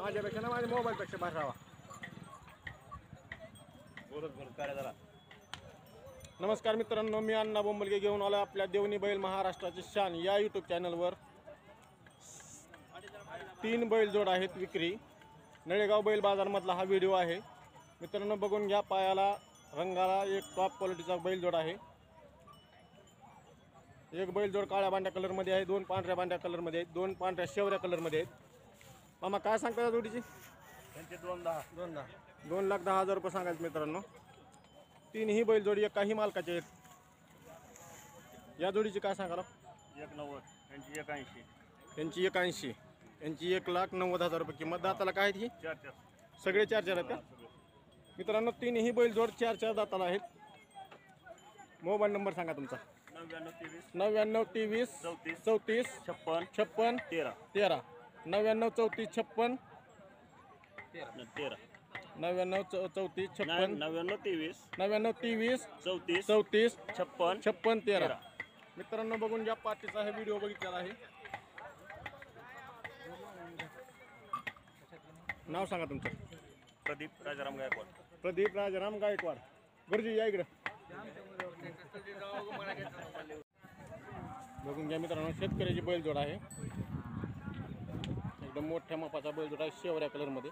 माझ्यापेक्षा ना माझ्या मोबाईलपेक्षा बाहेर राहा. नमस्कार मित्रांनो, मी अण्णा बोंबलगे घेऊन आलो आपल्या देवणी बैल महाराष्ट्राची शान या यूट्यूब चॅनलवर. 3 बैलजोड आहेत विक्री. नळेगाव बैल बाजारमधला हा व्हिडिओ आहे मित्रांनो. बघून घ्या, पायाला रंगाला एक टॉप क्वालिटीचा बैलजोड आहे. एक बैलजोड काळ्या बांड्या कलरमध्ये आहे, 2 पांढऱ्या बांड्या कलरमध्ये आहेत, 2 पांढऱ्या शेवऱ्या कलरमध्ये आहेत. मामा काय सांगता जोडीची? त्यांचे 2,10 2,10,000 रुपये सांगायचे मित्रांनो. 3 ही बैलजोडी एकाही मालकाचे आहेत. या जोडीची काय सांगाल? 1,90. त्यांची 81. त्यांची 81. यांची 1,90,000 रुपये किंमत. दाताला काय आहेत ही? 4 सगळे 4 आहेत का मित्रांनो? 3 ही बैलजोड 4 दाताला आहेत. मोबाईल नंबर सांगा तुमचा. 99 23 34 56 56 13 99 34 56 13 99 34 56 99 23 99 23 34 34 56 56 13. मित्रांनो बघून घ्या, पार्टीचा हा व्हिडिओ बघितलेला आहे. नाव सांगा तुमचं. प्रदीप राजाराम गायकवाड. प्रदीप राजाराम गायकवाड. गुरुजी या इकडं. बघून घ्या मित्रांनो, शेतकऱ्याची बैलजोड आहे. एकदम मोठ्या मापाचा बैलजोड आहे, शेवऱ्या कलरमध्ये.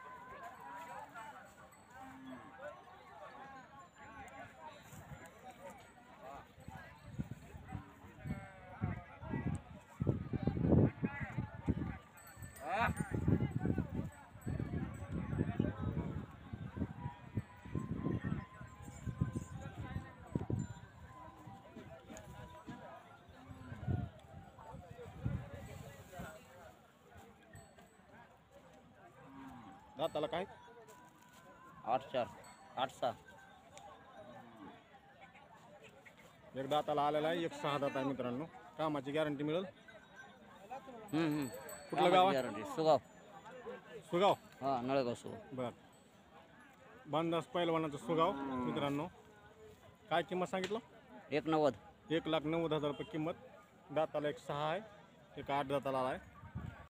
दाताला काय? 8-4 8-6. एक दाताला आलेला आहे, एक 6 दात आहे मित्रांनो. कामाची गॅरंटी मिळेल. कुठलं गाव? सुगाव. सुगाव. हा, नळेगाव सुगाव. बर. बांधास पैलवानाचं सुगाव मित्रांनो. काय किंमत सांगितलं? 1,90. 1,90,000 रुपये किंमत. दाताला एक 6 आहे, एक 8 दाताला आहे.